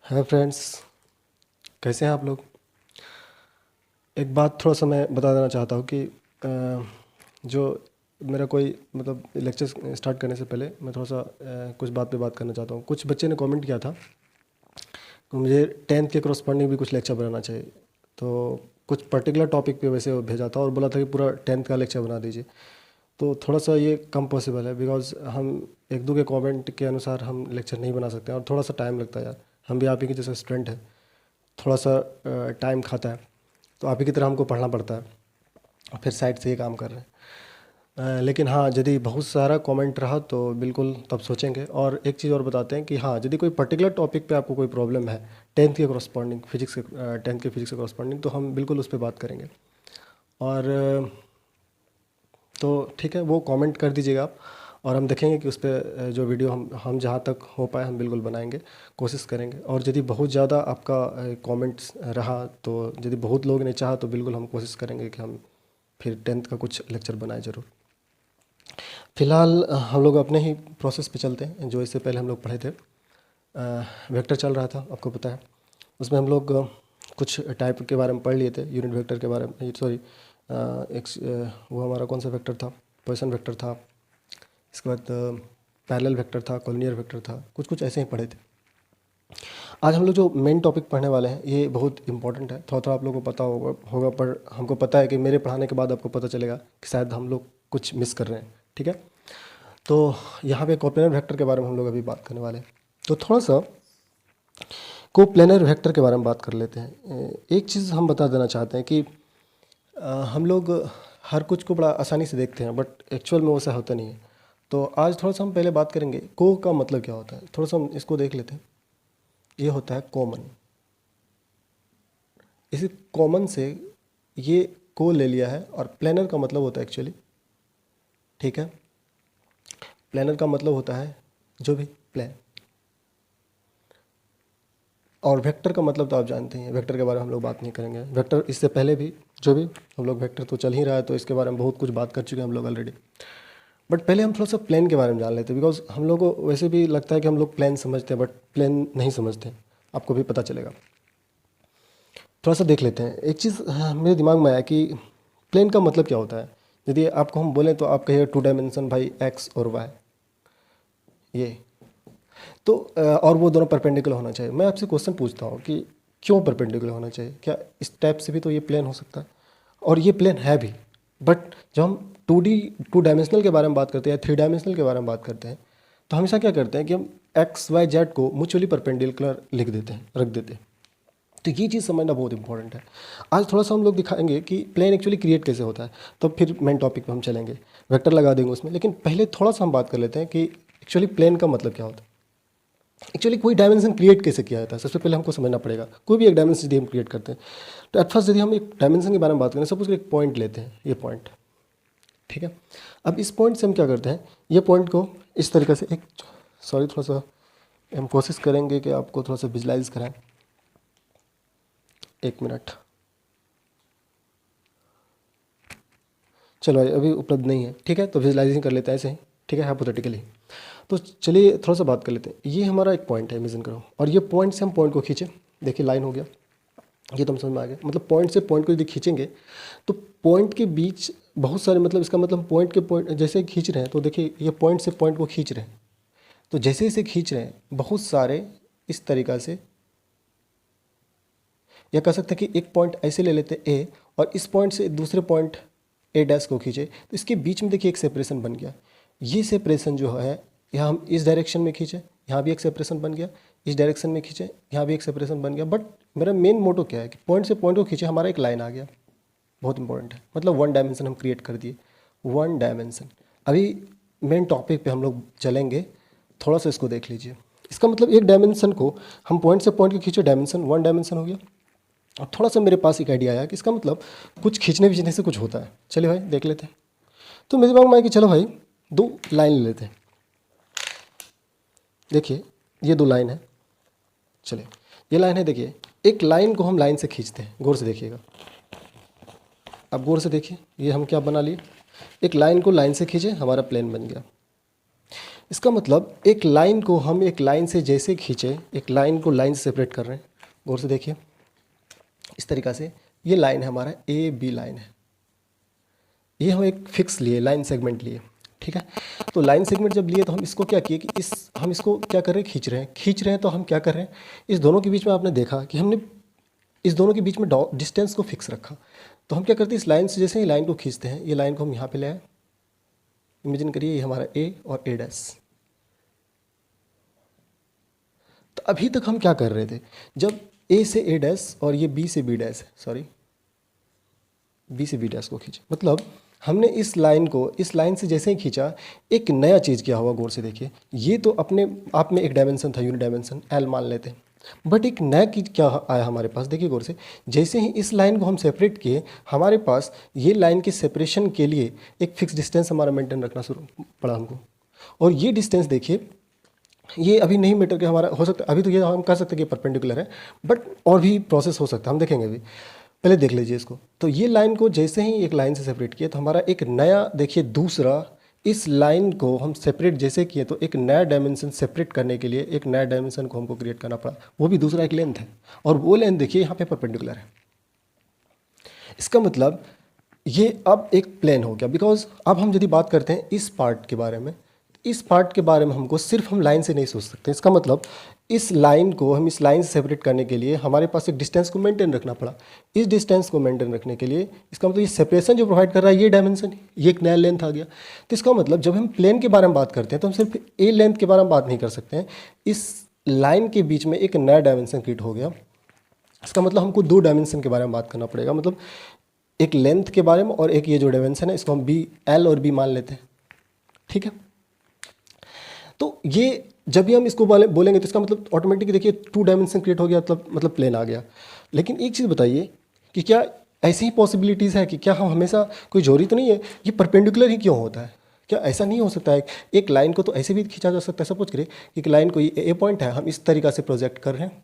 Hi friends, कैसे हैं आप लोग। एक बात थोड़ा सा मैं बता देना चाहता हूँ कि जो मेरा कोई मतलब लेक्चर स्टार्ट करने से पहले मैं थोड़ा सा कुछ बात पे बात करना चाहता हूँ। कुछ बच्चे ने कमेंट किया था कि मुझे टेंथ के करस्पॉन्डिंग भी कुछ लेक्चर बनाना चाहिए। तो कुछ पर्टिकुलर टॉपिक पे वैसे वो भेजा था और बोला था कि पूरा टेंथ का लेक्चर बना दीजिए। तो थोड़ा सा ये कम पॉसिबल है बिकॉज हम एक दो के कमेंट के अनुसार हम लेक्चर नहीं बना सकते हैं और थोड़ा सा टाइम लगता है यार। हम भी आप ही के जैसे स्टूडेंट हैं, थोड़ा सा टाइम खाता है। तो आप ही की तरह हमको पढ़ना पड़ता है और फिर साइड से ये काम कर रहे हैं। लेकिन हाँ, यदि बहुत सारा कमेंट रहा तो बिल्कुल तब सोचेंगे। और एक चीज़ और बताते हैं कि हाँ, यदि कोई पर्टिकुलर टॉपिक पे आपको कोई प्रॉब्लम है टेंथ के करस्पॉन्डिंग फिजिक्स के टेंथ के फिजिक्स के करस्पॉन्डिंग, तो हम बिल्कुल उस पर बात करेंगे। और तो ठीक है, वो कमेंट कर दीजिएगा आप और हम देखेंगे कि उस पर जो वीडियो हम जहाँ तक हो पाए हम बिल्कुल बनाएंगे, कोशिश करेंगे। और यदि बहुत ज़्यादा आपका कमेंट्स रहा, तो यदि बहुत लोग ने चाहा तो बिल्कुल हम कोशिश करेंगे कि हम फिर टेंथ का कुछ लेक्चर बनाए ज़रूर। फ़िलहाल हम लोग अपने ही प्रोसेस पे चलते हैं जो इससे पहले हम लोग पढ़े थे। वेक्टर चल रहा था, आपको पता है। उसमें हम लोग कुछ टाइप के बारे में पढ़ लिए थे, यूनिट वेक्टर के बारे में, सॉरी वो हमारा कौन सा वेक्टर था, पोजीशन वेक्टर था। इसके बाद पैरेलल वेक्टर था, कॉलिनियर वेक्टर था, कुछ कुछ ऐसे ही पढ़े थे। आज हम लोग जो मेन टॉपिक पढ़ने वाले हैं ये बहुत इंपॉर्टेंट है। थोड़ा थोड़ा आप लोगों को पता होगा पर हमको पता है कि मेरे पढ़ाने के बाद आपको पता चलेगा कि शायद हम लोग कुछ मिस कर रहे हैं। ठीक है, तो यहाँ पे कोप्लेनर वेक्टर के बारे में हम लोग अभी बात करने वाले हैं। तो थोड़ा सा कोप्लेनर वेक्टर के बारे में बात कर लेते हैं। एक चीज़ हम बता देना चाहते हैं कि हम लोग हर कुछ को बड़ा आसानी से देखते हैं बट एक्चुअल में वैसा होता नहीं है। तो आज थोड़ा सा हम पहले बात करेंगे को का मतलब क्या होता है, थोड़ा सा हम इसको देख लेते हैं। ये होता है कॉमन। इसी कॉमन से ये को ले लिया है और प्लेनर का मतलब होता है एक्चुअली, ठीक है, प्लेनर का मतलब होता है जो भी प्लेन। और वेक्टर का मतलब तो आप जानते हैं, वेक्टर के बारे में हम लोग बात नहीं करेंगे। वेक्टर इससे पहले भी जो भी हम लोग वेक्टर तो चल ही रहा है तो इसके बारे में बहुत कुछ बात कर चुके हैं हम लोग ऑलरेडी। बट पहले हम थोड़ा सा प्लेन के बारे में जान लेते हैं बिकॉज हम लोग को वैसे भी लगता है कि हम लोग प्लेन समझते हैं बट प्लेन नहीं समझते। आपको भी पता चलेगा। थोड़ा सा देख लेते हैं। एक चीज़ मेरे दिमाग में आया कि प्लेन का मतलब क्या होता है। यदि आपको हम बोलें तो आप कहिए टू डायमेंशन भाई, एक्स और वाई, ये तो और वो दोनों परपेंडिकुलर होना चाहिए। मैं आपसे क्वेश्चन पूछता हूँ कि क्यों परपेंडिकुलर होना चाहिए, क्या इस टाइप से भी तो ये प्लेन हो सकता है और ये प्लेन है भी। बट जब हम टू डायमेंशनल के बारे में बात करते हैं या थ्री डायमेंशनल के बारे में बात करते हैं तो हमेशा क्या करते हैं कि हम एक्स वाई जेड को म्यूचुअली परपेंडिकुलर लिख देते हैं, रख देते हैं। तो ये चीज़ समझना बहुत इंपॉर्टेंट है। आज थोड़ा सा हम लोग दिखाएंगे कि प्लेन एक्चुअली क्रिएट कैसे होता है, तो फिर मेन टॉपिक पे हम चलेंगे, वेक्टर लगा देंगे उसमें। लेकिन पहले थोड़ा सा हम बात कर लेते हैं कि एक्चुअली प्लेन का मतलब क्या होता है। एक्चुअली कोई डायमेंशन क्रिएट कैसे किया जाता है, सबसे पहले हमको समझना पड़ेगा। कोई भी एक डायमेंशन यदि हम क्रिएट करते हैं तो एट फर्स्ट यदि हम एक डायमेंशन के बारे में बात करें, सपोज एक पॉइंट लेते हैं, ये पॉइंट, ठीक है। अब इस पॉइंट से हम क्या करते हैं, ये पॉइंट को इस तरीके से एक, सॉरी थोड़ा सा हम कोशिश करेंगे कि आपको थोड़ा सा विजुलाइज कराएं। एक मिनट, चलो अभी उपलब्ध नहीं है, ठीक है, तो विजुलाइजेशन कर लेते हैं ऐसे ही, ठीक है, हाइपोथेटिकली। तो चलिए थोड़ा सा बात कर लेते हैं। ये हमारा एक पॉइंट है, इमेजिन करो, और ये पॉइंट से हम पॉइंट को खींचे, देखिए लाइन हो गया, ये तो हम समझ में आ गया। मतलब पॉइंट से पॉइंट को यदि खींचेंगे तो पॉइंट के बीच बहुत सारे, मतलब इसका मतलब पॉइंट के पॉइंट जैसे खींच रहे हैं तो देखिए ये पॉइंट से पॉइंट को खींच रहे हैं, तो जैसे इसे खींच रहे हैं बहुत सारे इस तरीक़ा से, या कह सकते हैं कि एक पॉइंट ऐसे ले लेते हैं ए और इस पॉइंट से दूसरे पॉइंट ए डैश को खींचे तो इसके बीच में देखिए एक सेपरेशन बन गया। ये सेपरेशन जो है, यहाँ हम इस डायरेक्शन में खींचे, यहाँ भी एक सेपरेशन बन गया, इस डायरेक्शन में खींचे, यहाँ भी एक सेपरेशन बन गया। बट मेरा मेन मोटो क्या है कि पॉइंट से पॉइंट को खींचे, हमारा एक लाइन आ गया, बहुत इंपॉर्टेंट है। मतलब वन डायमेंशन हम क्रिएट कर दिए, वन डायमेंशन। अभी मेन टॉपिक पे हम लोग चलेंगे, थोड़ा सा इसको देख लीजिए। इसका मतलब एक डायमेंशन को हम पॉइंट से पॉइंट को खींचे, डायमेंशन वन डायमेंशन हो गया। अब थोड़ा सा मेरे पास एक आइडिया आया कि इसका मतलब कुछ खींचने खींचने से कुछ होता है। चलिए भाई देख लेते हैं। तो मेरे दिमाग में आया कि चलो भाई दो लाइन ले लेते हैं। देखिए ये दो लाइन है, चलिए ये लाइन है, देखिए एक लाइन को हम लाइन से खींचते हैं, गौर से देखिएगा। अब गौर से देखिए, ये हम क्या बना लिए, एक लाइन को लाइन से खींचे, हमारा प्लेन बन गया। इसका मतलब एक लाइन को हम एक लाइन से जैसे खींचे, एक लाइन को लाइन से सेपरेट कर रहे हैं, गौर से देखिए इस तरीक़ा से, ये लाइन है हमारा ए बी लाइन है, ये हम एक फिक्स लिए लाइन सेगमेंट लिए, ठीक है। तो लाइन सेगमेंट जब लिए तो हम इसको क्या किए कि हम इसको क्या कर रहे हैं, खींच रहे हैं। तो हम क्या कर रहे हैं, इस दोनों के बीच में आपने देखा कि हमने इस दोनों के बीच में डिस्टेंस को फिक्स रखा। तो हम क्या करते हैं, इस लाइन से जैसे ही लाइन को खींचते हैं, ये लाइन को हम यहाँ पे ले आए, इमेजिन करिए ये हमारा ए और ए डैश। तो अभी तक हम क्या कर रहे थे, जब ए से ए डैश और ये बी से बी डैश है, सॉरी बी से बी डैश को खींचे, मतलब हमने इस लाइन को इस लाइन से जैसे ही खींचा, एक नया चीज़ क्या हुआ, गौर से देखिए। ये तो अपने आप में एक डायमेंशन था, यूनिट डायमेंशन एल मान लेते हैं, बट एक नया चीज़ क्या आया हमारे पास, देखिए गौर से। जैसे ही इस लाइन को हम सेपरेट किए, हमारे पास ये लाइन के सेपरेशन के लिए एक फिक्स डिस्टेंस हमारा मेंटेन रखना शुरू पड़ा हमको। और ये डिस्टेंस देखिए, ये अभी नहीं मीटर के हमारा हो सकता है, अभी तो ये हम कह सकते हैं कि परपेंडिकुलर है, बट और भी प्रोसेस हो सकता है, हम देखेंगे अभी। पहले देख लीजिए इसको। तो ये लाइन को जैसे ही एक लाइन से सेपरेट किया, तो हमारा एक नया, देखिए दूसरा, इस लाइन को हम सेपरेट जैसे किए तो एक नया डायमेंशन सेपरेट करने के लिए एक नया डायमेंशन को हमको क्रिएट करना पड़ा, वो भी दूसरा एक लेंथ है। और वो लेंथ देखिए यहाँ पे परपेंडिकुलर है। इसका मतलब ये अब एक प्लेन हो गया। बिकॉज अब हम यदि बात करते हैं इस पार्ट के बारे में, इस पार्ट के बारे में हमको सिर्फ हम लाइन से नहीं सोच सकते। इसका मतलब इस लाइन को हम इस लाइन से सेपरेट करने के लिए हमारे पास एक डिस्टेंस को मेंटेन रखना पड़ा। इस डिस्टेंस को मेंटेन रखने के लिए, इसका मतलब ये सेपरेशन जो प्रोवाइड कर रहा है ये डायमेंशन, ये एक नया लेंथ आ गया। तो इसका मतलब जब हम प्लेन के बारे में बात करते हैं तो हम सिर्फ ए लेंथ के बारे में बात नहीं कर सकते हैं, इस लाइन के बीच में एक नया डायमेंशन क्रिएट हो गया। इसका मतलब हमको दो डायमेंशन के बारे में बात करना पड़ेगा, मतलब एक लेंथ के बारे में और एक ये जो डायमेंशन है इसको हम बी, एल और बी मान लेते हैं, ठीक है। तो ये जब भी हम इसको बोलेंगे तो इसका मतलब ऑटोमेटिक देखिए टू डायमेंशन क्रिएट हो गया, मतलब प्लेन आ गया। लेकिन एक चीज़ बताइए कि क्या ऐसी ही पॉसिबिलिटीज़ है कि क्या हम हमेशा, कोई जरूरी तो नहीं है ये परपेंडिकुलर ही क्यों होता है, क्या ऐसा नहीं हो सकता है एक लाइन को तो ऐसे भी खींचा जा सकता है। सपोज करिए कि एक लाइन को ये ए पॉइंट है, हम इस तरीक़ा से प्रोजेक्ट कर रहे हैं,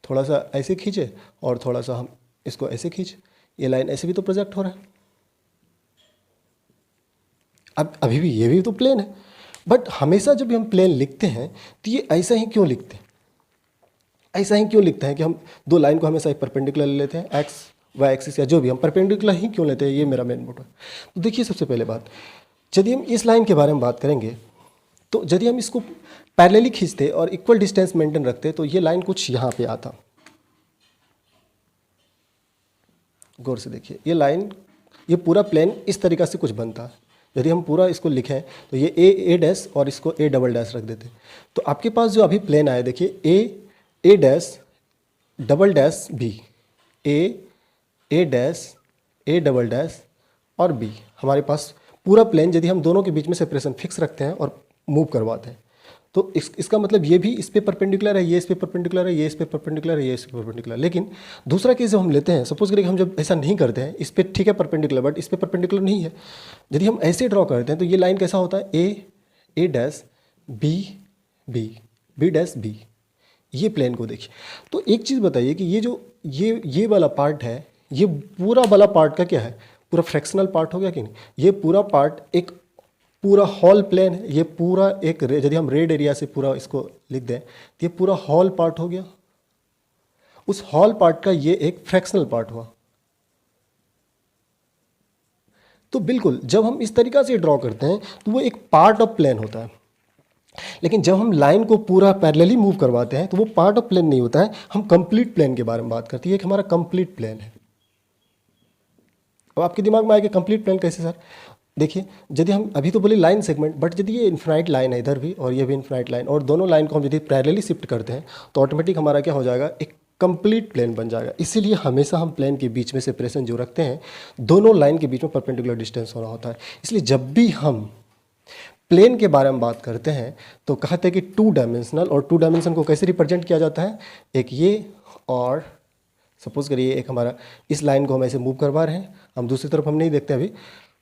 थोड़ा सा ऐसे खींचे और थोड़ा सा हम इसको ऐसे खींच, ये लाइन ऐसे भी तो प्रोजेक्ट हो रहा है। अब अभी भी ये भी तो प्लेन है, बट हमेशा जब भी हम प्लेन लिखते हैं तो ये ऐसा ही क्यों लिखते हैं, ऐसा ही क्यों लिखते हैं कि हम दो लाइन को हमेशा एक परपेंडिकुलर ले लेते हैं, एक्स वाई एक्सिस या जो भी, हम परपेंडिकुलर ही क्यों लेते हैं, ये मेरा मेन मोटिव है। तो देखिए सबसे पहले बात, यदि हम इस लाइन के बारे में बात करेंगे तो यदि हम इसको पैरेलली खींचते और इक्वल डिस्टेंस मेंटेन रखते तो ये लाइन कुछ यहाँ पे आता। गौर से देखिए ये लाइन, ये पूरा प्लेन इस तरीक़ा से कुछ बनता है। यदि हम पूरा इसको लिखें तो ये ए डैश और इसको ए डबल डैश रख देते, तो आपके पास जो अभी प्लेन आया देखिए A dash double dash B, A dash A double dash और बी, हमारे पास पूरा प्लेन। यदि हम दोनों के बीच में सेपरेशन फिक्स रखते हैं और मूव करवाते हैं तो इसका मतलब ये भी इस पे परपेंडिकुलर है, ये इस पे परपेंडिकुलर है, ये इस पे परपेंडिकुलर है, ये इस पे परपेंडिकुलर। लेकिन दूसरा केस जब हम लेते हैं, सपोज करिए हम जब ऐसा नहीं करते हैं, इस पे ठीक है परपेंडिकुलर बट इस पे परपेंडिकुलर नहीं है, यदि हम ऐसे ड्रॉ करते हैं तो ये लाइन कैसा होता है, A dash B B, B dash B, ये प्लेन को देखिए। तो एक चीज़ बताइए कि ये जो ये वाला पार्ट है, ये पूरा वाला पार्ट का क्या है, पूरा फ्रैक्शनल पार्ट हो गया कि नहीं। ये पूरा पार्ट एक पूरा हॉल प्लेन है, ये पूरा एक, यदि हम रेड एरिया से पूरा इसको लिख दें तो ये पूरा हॉल पार्ट हो गया। उस हॉल पार्ट का ये एक फ्रैक्शनल पार्ट हुआ। तो बिल्कुल जब हम इस तरीक़ा से ड्रॉ करते हैं तो वो एक पार्ट ऑफ प्लेन होता है। लेकिन जब हम लाइन को पूरा पैरेलली मूव करवाते हैं तो वो पार्ट ऑफ प्लेन नहीं होता है, हम कंप्लीट प्लेन के बारे में बात करते हैं। एक हमारा कंप्लीट प्लेन है। अब आपके दिमाग में आएगा कंप्लीट प्लेन कैसे सर, देखिए यदि हम अभी तो बोले लाइन सेगमेंट, बट यदि ये इन्फिनाइट लाइन है इधर भी और ये भी इन्फिनाइट लाइन, और दोनों लाइन को हम यदि पैरेलली शिफ्ट करते हैं तो ऑटोमेटिक हमारा क्या हो जाएगा, एक कंप्लीट प्लेन बन जाएगा। इसीलिए हमेशा हम प्लेन के बीच में सेपरेशन जो रखते हैं, दोनों लाइन के बीच में परपेंडिकुलर डिस्टेंस होना होता है। इसलिए जब भी हम प्लेन के बारे में बात करते हैं तो कहते हैं कि टू डायमेंशनल, और टू डायमेंशन को कैसे रिप्रेजेंट किया जाता है, एक ये, और सपोज करिए एक हमारा इस लाइन को हम ऐसे मूव करवा रहे हैं, हम दूसरी तरफ हम नहीं देखते अभी,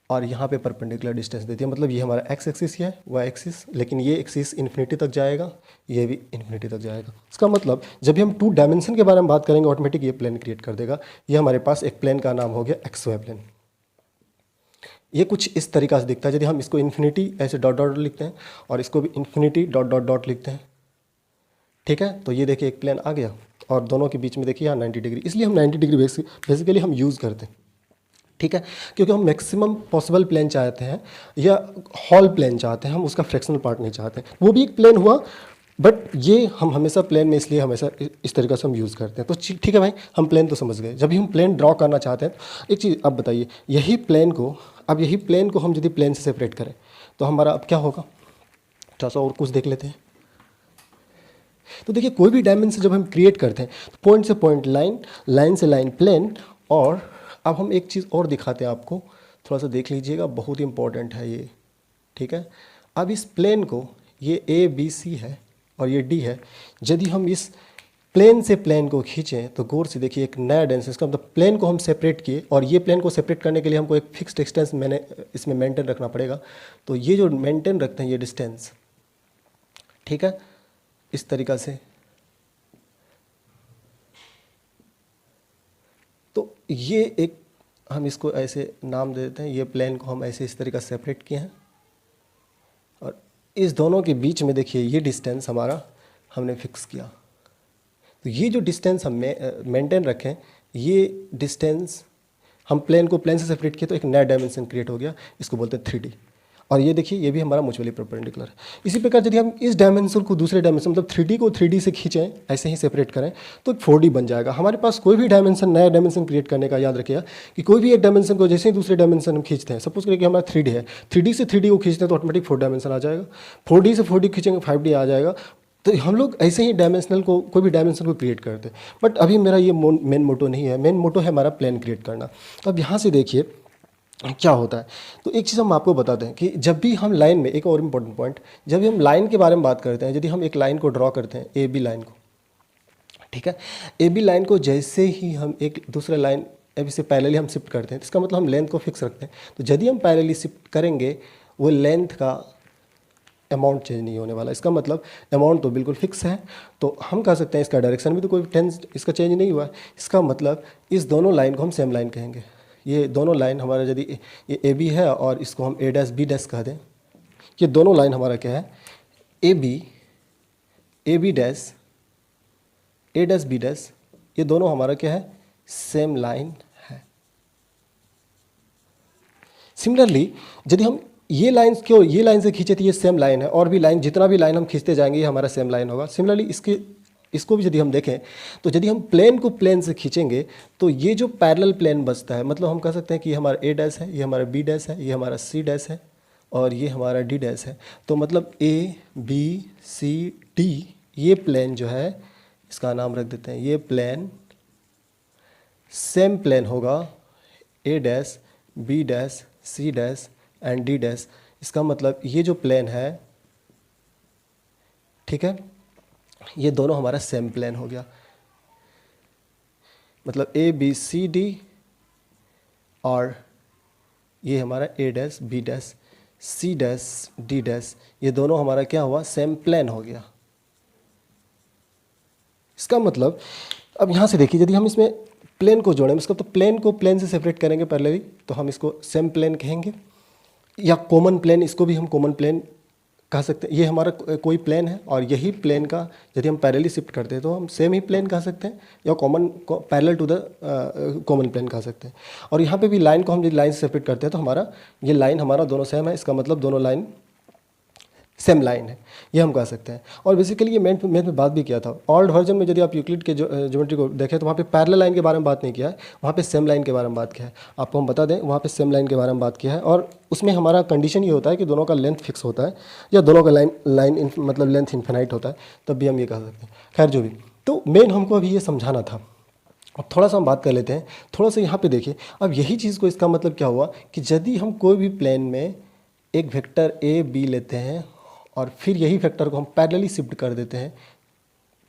और यहाँ पे परपेंडिकुलर डिस्टेंस देती है, मतलब ये हमारा एक्स एक्सिस है, वाई एक्सिस, लेकिन ये एक्सिस इन्फिनिटी तक जाएगा, ये भी इन्फिनिटी तक जाएगा। इसका मतलब जब भी हम टू डायमेंशन के बारे में बात करेंगे ऑटोमेटिक ये प्लेन क्रिएट कर देगा। ये हमारे पास एक प्लेन का नाम हो गया एक्स वाई प्लेन। ये कुछ इस तरीक़ा से दिखता है। यदि हम इसको इन्फिनिटी ऐसे डॉट डॉट लिखते हैं और इसको भी इन्फिनिटी डॉट डॉट डॉट लिखते हैं, ठीक है, तो ये देखिए एक प्लेन आ गया और दोनों के बीच में देखिए यहाँ 90 डिग्री, इसलिए हम 90 डिग्री बेसिकली हम यूज़ करते हैं, ठीक है, क्योंकि हम मैक्सिमम पॉसिबल प्लेन चाहते हैं या हॉल प्लेन चाहते हैं, हम उसका फ्रैक्शनल पार्ट नहीं चाहते। वो भी एक प्लेन हुआ, बट ये हम हमेशा प्लेन में इसलिए हमेशा इस तरीक़े से हम यूज़ करते हैं। तो ठीक है भाई, हम प्लेन तो समझ गए। जब भी हम प्लेन ड्रॉ करना चाहते हैं, एक चीज़ आप बताइए, यही प्लेन को हम यदि प्लेन से सेपरेट करें तो हमारा अब क्या होगा, थोड़ा सा और कुछ देख लेते हैं। तो देखिए कोई भी डायमेंशन जब हम क्रिएट करते हैं तो पॉइंट से पॉइंट लाइन, लाइन से लाइन प्लेन। और अब हम एक चीज़ और दिखाते हैं आपको, थोड़ा सा देख लीजिएगा, बहुत ही इंपॉर्टेंट है ये, ठीक है। अब इस प्लेन को, ये ए बी सी है और ये डी है, यदि हम इस प्लेन से प्लेन को खींचें तो गौर से देखिए एक नया डायमेंशन, इसका मतलब प्लेन को हम सेपरेट किए और ये प्लेन को सेपरेट करने के लिए हमको एक फिक्स्ड डिस्टेंस इसमें मेंटेन रखना पड़ेगा। तो ये जो मेंटेन रखते हैं ये डिस्टेंस, ठीक है, इस तरीक़ा से। तो ये एक हम इसको ऐसे नाम दे देते हैं, ये प्लेन को हम ऐसे इस तरीक़ा से सेपरेट किए हैं और इस दोनों के बीच में देखिए ये डिस्टेंस हमारा हमने फिक्स किया। तो ये जो डिस्टेंस हम मेंटेन रखें, ये डिस्टेंस हम प्लेन को प्लेन से सेपरेट किए तो एक नया डायमेंशन क्रिएट हो गया, इसको बोलते हैं 3D। और ये देखिए ये भी हमारा म्यूचुअली परपेंडिकुलर है। इसी प्रकार यदि हम इस डायमेंशन को दूसरे डायमेंशन मतलब 3D को 3D से खींचें, ऐसे ही सेपरेट करें तो 4D बन जाएगा। हमारे पास कोई भी डायमेंशन, नया डायमेंशन क्रिएट करने का याद रखिएगा कि कोई भी एक डायमेंशन को जैसे ही दूसरे डायमेंशन हम खींचते हैं, सपोज करिए कि हमारा 3D है, 3D से 3D को खींचते हैं तो ऑटोमेटिक 4 डायमेंशन आ जाएगा, 4D से 4D खींचेंगे 5D आ जाएगा। तो हम लोग ऐसे ही डायमेंशनल को, कोई भी डायमेंशन को क्रिएट करते हैं। बट अभी मेरा ये मेन मोटो नहीं है, मेन मोटो है हमारा प्लेन क्रिएट करना। तो अब यहाँ से देखिए क्या होता है। तो एक चीज़ हम आपको बताते हैं कि जब भी हम लाइन में, एक और इम्पोर्टेंट पॉइंट, जब भी हम लाइन के बारे में बात करते हैं, यदि हम एक लाइन को ड्रॉ करते हैं, ए बी लाइन को, ठीक है, ए बी लाइन को जैसे ही हम एक दूसरे लाइन ए बी से पैरेलली हम शिफ्ट करते हैं, तो इसका मतलब हम लेंथ को फिक्स रखते हैं। तो यदि हम पैरेलली शिफ्ट करेंगे, वो लेंथ का अमाउंट चेंज नहीं होने वाला, इसका मतलब अमाउंट तो बिल्कुल फिक्स है। तो हम कह सकते हैं इसका डायरेक्शन भी तो कोई टेंस इसका चेंज नहीं हुआ है। इसका मतलब इस दोनों लाइन को हम सेम लाइन कहेंगे। ये दोनों लाइन हमारा, यदि ये ए बी है और इसको हम ए डैश बी डैश कह दें, ये दोनों लाइन हमारा क्या है, A B dash, A dash B dash, ये दोनों हमारा क्या है, सेम लाइन है। सिमिलरली यदि हम ये लाइन क्यों, ये लाइन से खींचे तो ये सेम लाइन है, और भी लाइन, जितना भी लाइन हम खींचते जाएंगे ये हमारा सेम लाइन होगा। सिमिलरली इसको भी यदि हम देखें तो यदि हम प्लेन को प्लेन से खींचेंगे तो ये जो पैरेलल प्लेन बचता है, मतलब हम कह सकते हैं कि ये हमारा ए डैश है, ये हमारा बी डैश है, ये हमारा सी डैश है और ये हमारा डी डैश है। तो मतलब ए बी सी डी, ये प्लेन जो है, इसका नाम रख देते हैं, ये प्लेन सेम प्लेन होगा, A dash B dash C dash and D dash. इसका मतलब ये जो प्लेन है, ठीक है, ये दोनों हमारा सेम प्लेन हो गया। मतलब ए बी सी डी और ये हमारा A dash B dash C dash D dash, ये दोनों हमारा क्या हुआ, सेम प्लेन हो गया। इसका मतलब अब यहाँ से देखिए, यदि हम इसमें प्लेन को जोड़ें, इसका तो प्लेन को प्लेन से सेपरेट करेंगे पहले, तो हम इसको सेम प्लेन कहेंगे, या कॉमन प्लेन, इसको भी हम कॉमन प्लेन कह सकते हैं। ये हमारा कोई प्लेन है और यही प्लेन का यदि हम पैरेलली शिफ्ट करते हैं तो हम सेम ही प्लेन कह सकते हैं, या common parallel to the common plane कह सकते हैं। और यहाँ पे भी लाइन को हम यदि लाइन से सेपरेट करते हैं तो हमारा ये लाइन हमारा दोनों सेम है, इसका मतलब दोनों लाइन सेम लाइन है, ये हम कह सकते हैं। और बेसिकली ये मैथ में बात भी किया था। ओल्ड वर्जन में यदि आप यूक्लिड के ज्योमेट्री को देखें तो वहाँ पे पैरेलल लाइन के बारे में बात नहीं किया है, वहाँ पे सेम लाइन के बारे में बात किया है। आपको हम बता दें, वहाँ पे सेम लाइन के बारे में बात किया है, और उसमें हमारा कंडीशन ये होता है कि दोनों का लेंथ फिक्स होता है, या दोनों का लाइन मतलब लेंथ इन्फिनाइट होता है, तब भी हम ये कह सकते हैं। खैर जो भी, तो मेन हमको अभी ये समझाना था। अब थोड़ा सा हम बात कर लेते हैं, थोड़ा सा यहाँ पे देखिए। अब यही चीज़ को, इसका मतलब क्या हुआ कि यदि हम कोई भी प्लेन में एक वेक्टर ए बी लेते हैं और फिर यही वेक्टर को हम पैरेलली शिफ्ट कर देते हैं,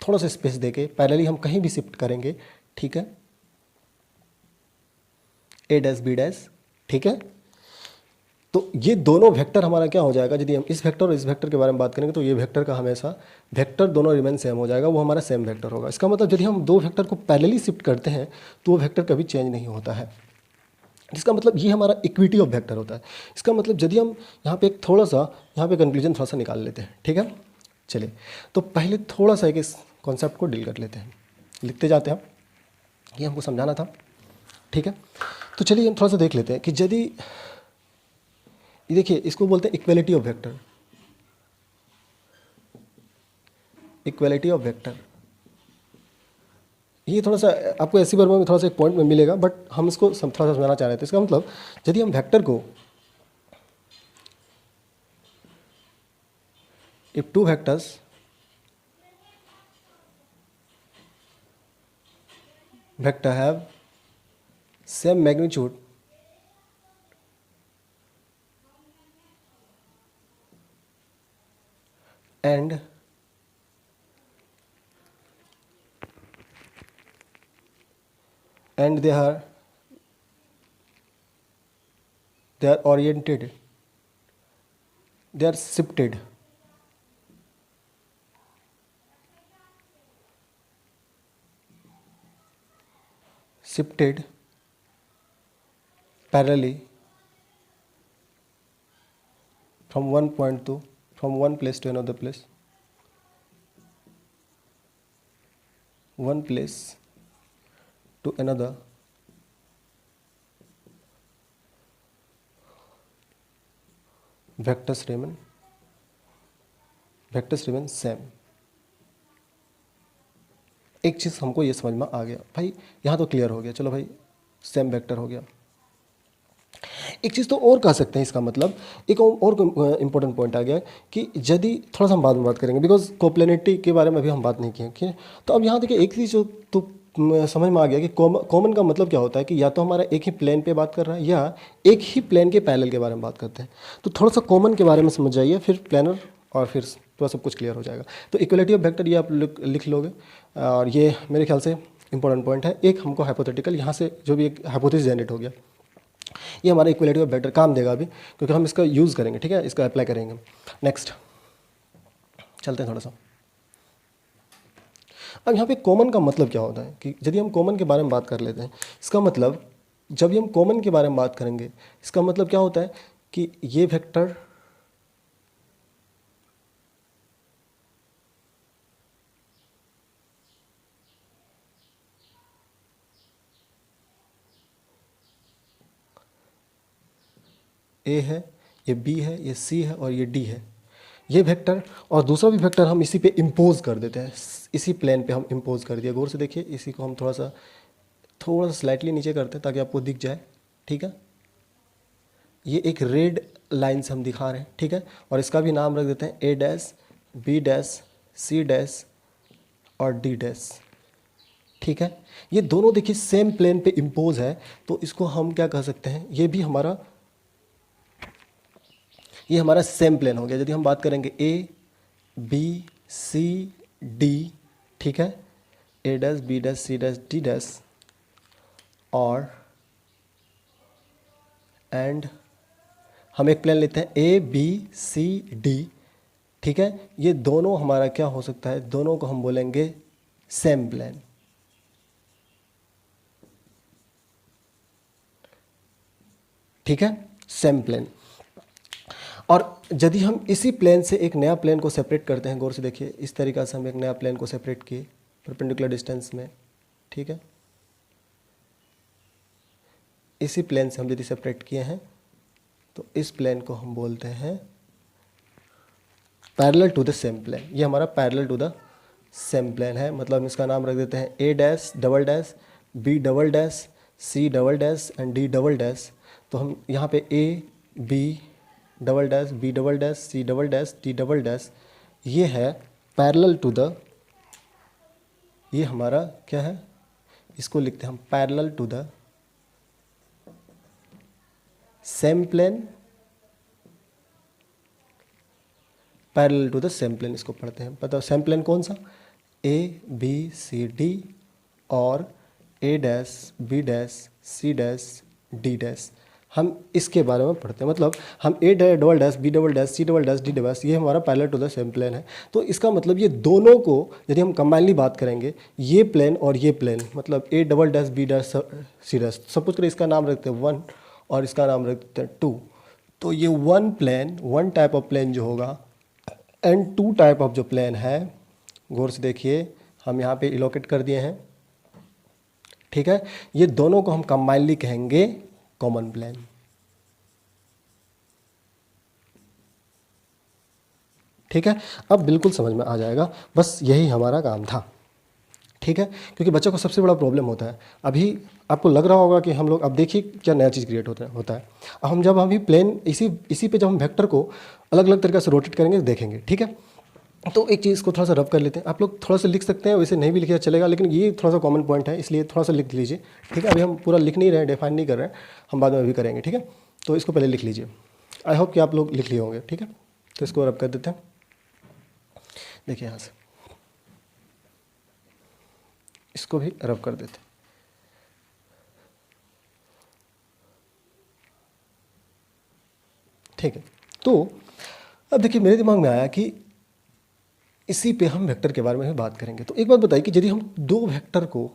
थोड़ा सा स्पेस देके पैरेलली हम कहीं भी शिफ्ट करेंगे, ठीक है, ए डैश बी डैश, ठीक है, तो ये दोनों वेक्टर हमारा क्या हो जाएगा, यदि हम इस वेक्टर और इस वेक्टर के बारे में बात करेंगे तो ये वेक्टर का हमेशा वेक्टर दोनों रिमेन सेम हो जाएगा, वो हमारा सेम वेक्टर होगा। इसका मतलब यदि हम दो वेक्टर को पैरेलली शिफ्ट करते हैं तो वो वेक्टर कभी चेंज नहीं होता है। इसका मतलब ये हमारा इक्विटी ऑफ वेक्टर होता है। इसका मतलब यदि हम यहाँ पे एक थोड़ा सा यहाँ पे कंक्लूजन थोड़ा सा निकाल लेते हैं, ठीक है। चलिए तो पहले थोड़ा सा एक इस कॉन्सेप्ट को डील कर लेते हैं, लिखते जाते हैं, ये हमको समझाना था, ठीक है। तो चलिए हम थोड़ा सा देख लेते हैं कि यदि ये देखिए इसको बोलते हैं equality of vector, equality of vector. ये थोड़ा सा आपको ऐसी बार में थोड़ा सा एक पॉइंट में मिलेगा, बट हम इसको थोड़ा सा समझाना चाह रहे थे। इसका मतलब यदि हम वेक्टर को if two vectors vector have same magnitude and they are oriented, they are shifted parallelly from one place to another place, one place to another, vectors remain same। एक चीज़ हमको ये समझ में आ गया भाई, यहाँ तो क्लियर हो गया, चलो भाई सेम वेक्टर हो गया। एक चीज़ तो और कह सकते हैं, इसका मतलब एक और इम्पोर्टेंट पॉइंट आ गया कि यदि थोड़ा सा हम बाद में बात करेंगे, बिकॉज कोप्लेनिटी के बारे में अभी हम बात नहीं किए, ठीक है। तो अब यहाँ देखिए एक चीज़ तो समझ में आ गया कि कॉमन का मतलब क्या होता है कि या तो हमारा एक ही प्लेन पे बात कर रहा है या एक ही प्लेन के पैरेलल के बारे में बात करते हैं। तो थोड़ा सा कॉमन के बारे में समझ जाइए, फिर प्लेनर और फिर पूरा सब कुछ क्लियर हो जाएगा। तो इक्वलिटी ऑफ वेक्टर ये आप लिख लोगे, और ये मेरे ख्याल से इंपॉर्टेंट पॉइंट है। एक हमको हाइपोथेटिकल यहाँ से जो भी एक हाइपोथेसिस जनरेट हो गया, ये हमारा इक्वलिटी ऑफ वेक्टर काम देगा अभी, क्योंकि हम इसका यूज़ करेंगे, ठीक है, इसका अप्लाई करेंगे। नेक्स्ट चलते हैं थोड़ा सा। अब यहाँ पे कॉमन का मतलब क्या होता है कि यदि हम कॉमन के बारे में बात कर लेते हैं, इसका मतलब जब भी हम कॉमन के बारे में बात करेंगे, इसका मतलब क्या होता है कि ये वेक्टर ए है, ये बी है, ये सी है और ये डी है, ये वेक्टर। और दूसरा भी वेक्टर हम इसी पे इम्पोज कर देते हैं, इसी प्लेन पे हम इम्पोज कर दिया। गौर से देखिए, इसी को हम थोड़ा सा स्लाइटली नीचे करते हैं ताकि आपको दिख जाए, ठीक है। ये एक रेड लाइन से हम दिखा रहे हैं, ठीक है, और इसका भी नाम रख देते हैं A dash, B dash, C dash और डी डैश, ठीक है। ये दोनों देखिए सेम प्लेन पे इम्पोज है, तो इसको हम क्या कह सकते हैं, ये हमारा सेम प्लेन हो गया। यदि हम बात करेंगे ए बी सी डी, ठीक है, A dash B dash C dash D dash, और एंड हम एक प्लेन लेते हैं ए बी सी डी, ठीक है। ये दोनों हमारा क्या हो सकता है, दोनों को हम बोलेंगे सेम प्लेन, ठीक है, सेम प्लेन। और यदि हम इसी प्लेन से एक नया प्लेन को सेपरेट करते हैं, गौर से देखिए, इस तरीक़ा से हम एक नया प्लेन को सेपरेट किए परपेंडिकुलर डिस्टेंस में, ठीक है। इसी प्लेन से हम यदि सेपरेट किए हैं तो इस प्लेन को हम बोलते हैं parallel to the same plane. ये हमारा parallel to the same plane है, मतलब हम इसका नाम रख देते हैं A dash double dash, B double dash, C double dash and D double dash. तो हम यहाँ पे A B double dash, B double dash, C double dash, D double dash, ये है पैरेलल टू द, ये हमारा क्या है, इसको लिखते हैं हम parallel to the same plane, parallel to the same plane इसको पढ़ते हैं। बताओ सेम प्लेन कौन सा, ए बी सी डी और A dash B dash C dash D dash, हम इसके बारे में पढ़ते हैं। मतलब हम A double dash B double dash C double dash D double dash, ये हमारा parallel to the same plane है। तो इसका मतलब ये दोनों को यदि हम कंबाइनली बात करेंगे, ये प्लेन और ये प्लेन, मतलब A double dash B dash C dash, suppose करें इसका नाम रखते हैं 1 और इसका नाम रख देते हैं 2। तो ये वन टाइप ऑफ प्लेन जो होगा एंड 2 टाइप ऑफ जो प्लेन है, गौर से देखिए हम यहाँ पे इलोकेट कर दिए हैं, ठीक है। ये दोनों को हम कंबाइनली कहेंगे कॉमन प्लेन। ठीक है, अब बिल्कुल समझ में आ जाएगा, बस यही हमारा काम था, ठीक है। क्योंकि बच्चों को सबसे बड़ा प्रॉब्लम होता है, अभी आपको लग रहा होगा कि हम लोग, अब देखिए क्या नया चीज़ क्रिएट होता है। अब हम जब अभी प्लेन इसी पे जब हम वेक्टर को अलग अलग तरीके से रोटेट करेंगे देखेंगे, ठीक है। तो एक चीज़ को थोड़ा सा रब कर लेते हैं, आप लोग थोड़ा सा लिख सकते हैं, वैसे नहीं भी लिखा चलेगा, लेकिन ये थोड़ा सा कॉमन पॉइंट है इसलिए थोड़ा सा लिख लीजिए, ठीक है। अभी हम पूरा लिख नहीं रहे हैं, डिफाइन नहीं कर रहे हैं, हम बाद में भी करेंगे, ठीक है। तो इसको पहले लिख लीजिए, आई होप कि आप लोग लिख लिए होंगे, ठीक है। तो इसको रब कर देते हैं, देखिए यहाँ से इसको भी रब कर देते हैं, ठीक है। तो अब देखिए मेरे दिमाग में आया कि इसी पे हम वेक्टर के बारे में भी बात करेंगे। तो एक बात बताइए कि यदि हम दो वेक्टर को,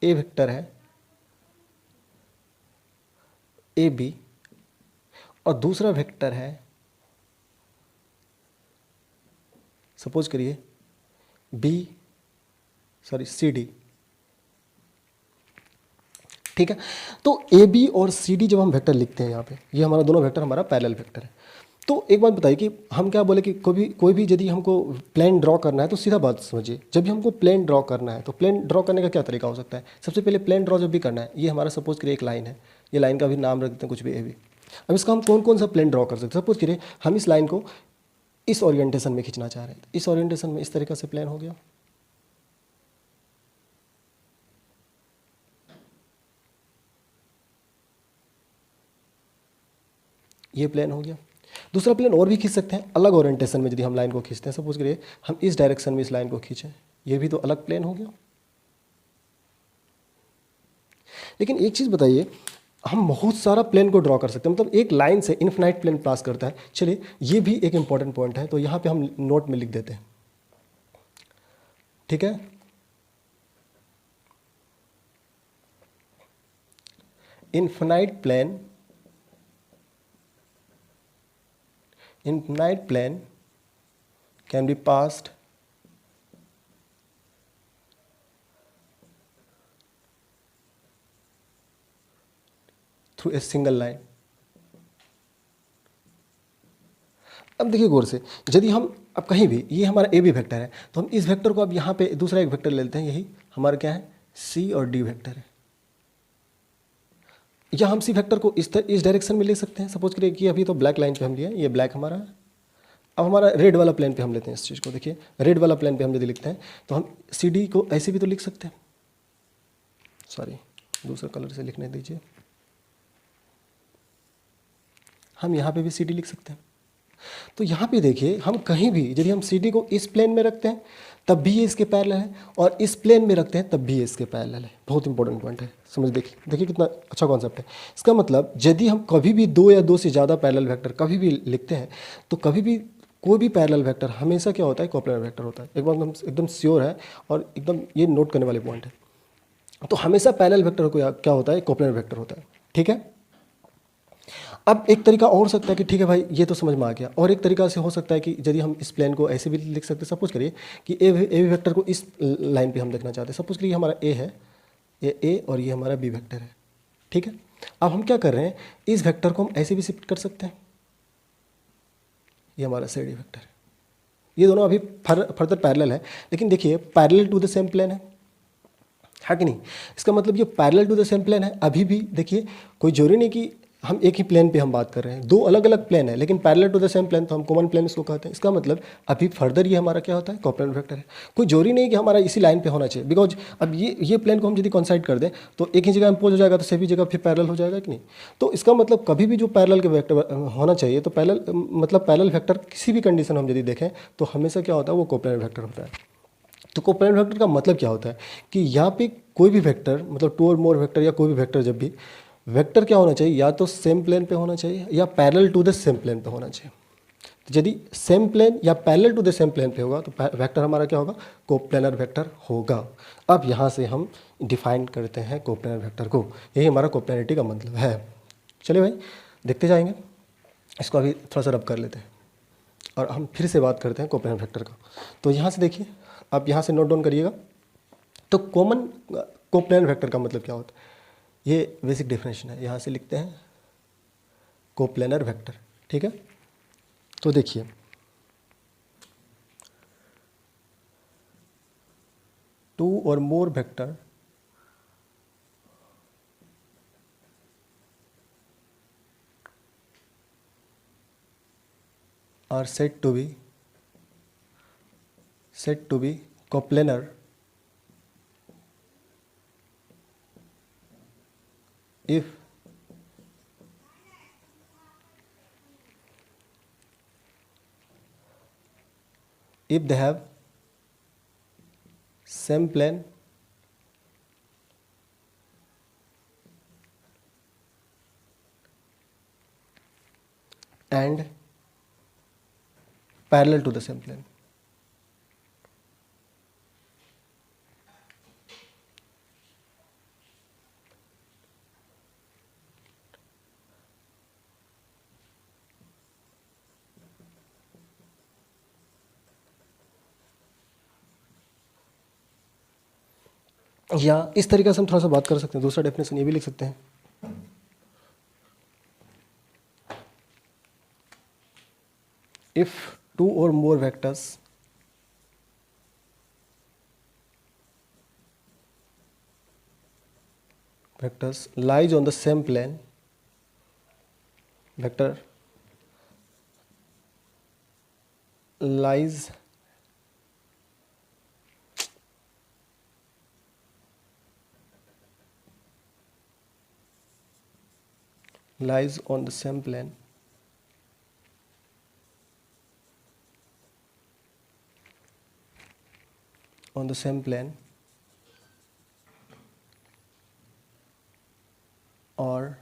ए वेक्टर है ए बी और दूसरा वेक्टर है सपोज करिए सी डी, ठीक है। तो ए बी और सी डी जब हम वेक्टर लिखते हैं यहाँ पे, ये हमारा दोनों वेक्टर हमारा पैरेलल वेक्टर है। तो एक बात बताइए कि हम क्या बोले कि कोई भी यदि हमको प्लेन ड्रॉ करना है तो सीधा बात समझिए, जब भी हमको प्लेन ड्रॉ करना है तो प्लेन ड्रॉ करने का क्या तरीका हो सकता है। सबसे पहले प्लेन ड्रॉ जब भी करना है, ये हमारा सपोज करिए एक लाइन है, ये लाइन का भी नाम रख देते हैं कुछ भी ए बी। अब इसका हम कौन कौन सा प्लेन ड्रॉ कर सकते हैं। सपोज करिए हम इस लाइन को इस ओरिएंटेशन में खींचना चाह रहे हैं, इस ओरिएंटेशन में इस तरीके से प्लेन हो गया, ये प्लेन हो गया। दूसरा प्लेन और भी खींच सकते हैं अलग ओरिएंटेशन में, यदि हम लाइन को खींचते हैं, सपोज करिए हम इस डायरेक्शन में इस लाइन को खींचें, ये भी तो अलग प्लेन हो गया। लेकिन एक चीज़ बताइए, हम बहुत सारा प्लेन को ड्रॉ कर सकते हैं, मतलब एक लाइन से इन्फिनाइट प्लेन पास करता है। चलिए ये भी एक इंपॉर्टेंट पॉइंट है, तो यहाँ पे हम नोट में लिख देते हैं, ठीक है। Infinite plane can be passed through a single line। अब देखिए गौर से, यदि हम अब कहीं भी, ये हमारा ए बी वेक्टर है, तो हम इस वेक्टर को अब यहाँ पे दूसरा एक वेक्टर ले लेते हैं, यही हमारा क्या है सी और डी वेक्टर है। या हम सी वेक्टर को इस डायरेक्शन में ले सकते हैं। सपोज करिए कि अभी तो ब्लैक लाइन पे हम लिए, ये ब्लैक हमारा है। अब हमारा रेड वाला प्लेन पे हम लेते हैं इस चीज़ को, देखिए रेड वाला प्लेन पे हम यदि लिखते हैं तो हम सी डी को ऐसे भी तो लिख सकते हैं, सॉरी दूसरा कलर से लिखने दीजिए, हम यहाँ पे भी सी डी लिख सकते हैं। तो यहाँ पे देखिए हम कहीं भी यदि हम सी डी को इस प्लेन में रखते हैं तब भी ये इसके पैरेलल है, और इस प्लेन में रखते हैं तब भी ये इसके पैरेलल है। बहुत इंपॉर्टेंट पॉइंट है, समझ देखिए कितना अच्छा कॉन्सेप्ट है। इसका मतलब यदि हम कभी भी दो या दो से ज़्यादा पैरेलल वेक्टर कभी भी लिखते हैं तो कभी भी कोई भी पैरेलल वेक्टर हमेशा क्या होता है कोप्लेनर वेक्टर होता है। एक बात हम एकदम श्योर है और एकदम ये नोट करने वाले पॉइंट है। तो हमेशा पैरेलल वेक्टर को क्या होता है कोप्लेनर वेक्टर होता है, ठीक है। अब एक तरीका और हो सकता है कि ठीक है भाई ये तो समझ में आ गया, और एक तरीका से हो सकता है कि यदि हम इस प्लेन को ऐसे भी लिख सकते हैं। सपोज करिए कि ए वेक्टर को इस लाइन पे हम देखना चाहते हैं। सपोज करिए हमारा ए है, ये ए और ये हमारा बी वेक्टर है, ठीक है। अब हम क्या कर रहे हैं, इस वेक्टर को हम ऐसे भी शिफ्ट कर सकते हैं, ये हमारा सी डी वेक्टर है। ये दोनों अभी फर्दर पैरेलल है, लेकिन देखिए parallel to the same plane है कि नहीं। इसका मतलब ये parallel to the same plane है। अभी भी देखिए कोई जरूरी नहीं कि हम एक ही प्लेन पे हम बात कर रहे हैं, दो अलग अलग प्लेन है लेकिन parallel to the same plane, तो हम कॉमन प्लेन इसको कहते हैं। इसका मतलब अभी फर्दर ये हमारा क्या होता है कोप्लेनर वेक्टर है। कोई जरूरी नहीं कि हमारा इसी लाइन पे होना चाहिए, बिकॉज अब ये प्लेन को हम यदि कॉन्साइड कर दें तो एक ही जगह इम्पोज हो जाएगा तो सभी जगह फिर पैरेलल हो जाएगा कि नहीं। तो इसका मतलब कभी भी जो पैरेलल के वेक्टर होना चाहिए, तो पैरेलल वेक्टर किसी भी कंडीशन हम यदि देखें तो हमेशा क्या होता है वो कोप्लेनर वेक्टर होता है। तो कोप्लेनर वेक्टर का मतलब क्या होता है कि यहाँ पे कोई भी वेक्टर, मतलब टू और मोर वेक्टर या कोई भी वेक्टर, जब भी वेक्टर क्या होना चाहिए या तो सेम प्लेन पे होना चाहिए या parallel to the same plane पे होना चाहिए। तो यदि सेम प्लेन या parallel to the same plane पे होगा तो वेक्टर हमारा क्या होगा कोप्लेनर वेक्टर होगा। अब यहाँ से हम डिफाइन करते हैं कोप्लेनर वेक्टर को, यही हमारा कोप्लेनरिटी का मतलब है, चलिए भाई देखते जाएंगे, इसको अभी थोड़ा सा रब कर लेते हैं और हम फिर से बात करते हैं कोप्लेनर वेक्टर का। तो यहाँ से देखिए, आप यहाँ से नोट डाउन करिएगा। तो कॉमन कोप्लेनर वेक्टर का मतलब क्या होता है, ये बेसिक डेफिनेशन है। यहाँ से लिखते हैं कोप्लेनर वेक्टर, ठीक है। तो देखिए, टू और मोर vector are said to be coplanar if they have same plane and parallel to the same plane। या इस तरीके से हम थोड़ा सा बात कर सकते हैं, दूसरा डेफिनेशन ये भी लिख सकते हैं, if two or more vectors lies on the same plane, vector lies on the same plane or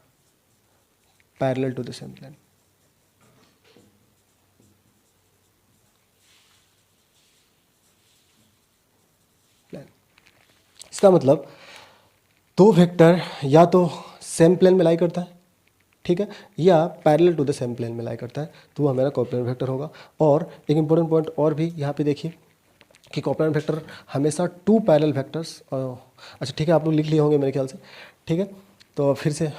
parallel to the same plane। इसका मतलब दो वेक्टर या तो सेम प्लेन में लाई करता है, ठीक है, या parallel to the same plane में लाई करता है, तो वो हमारा कोप्लेनर वेक्टर होगा। और एक इंपॉर्टेंट पॉइंट और भी यहाँ पे देखिए कि कोप्लेनर वेक्टर हमेशा टू पैरेलल वेक्टर्स, अच्छा ठीक है, आप लोग लिख लिए होंगे मेरे ख्याल से, ठीक है। तो फिर से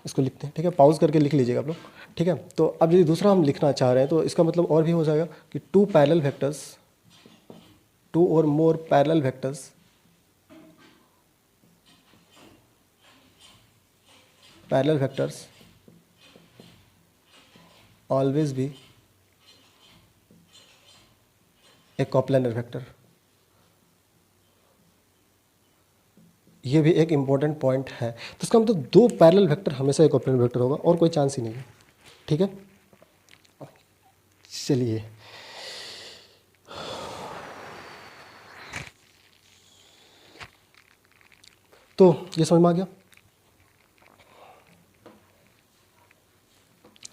इसको लिखते हैं, ठीक है, पॉज करके लिख लीजिएगा आप लोग, ठीक है। तो अब यदि दूसरा हम लिखना चाह रहे हैं तो इसका मतलब और भी हो जाएगा कि टू और more parallel vectors always be a coplanar vector। ये भी एक इंपॉर्टेंट पॉइंट है। तो इसका मतलब दो पैरेलल वेक्टर हमेशा एक कोप्लेनर वेक्टर होगा और कोई चांस ही नहीं है, ठीक है। चलिए तो ये समझ में आ गया।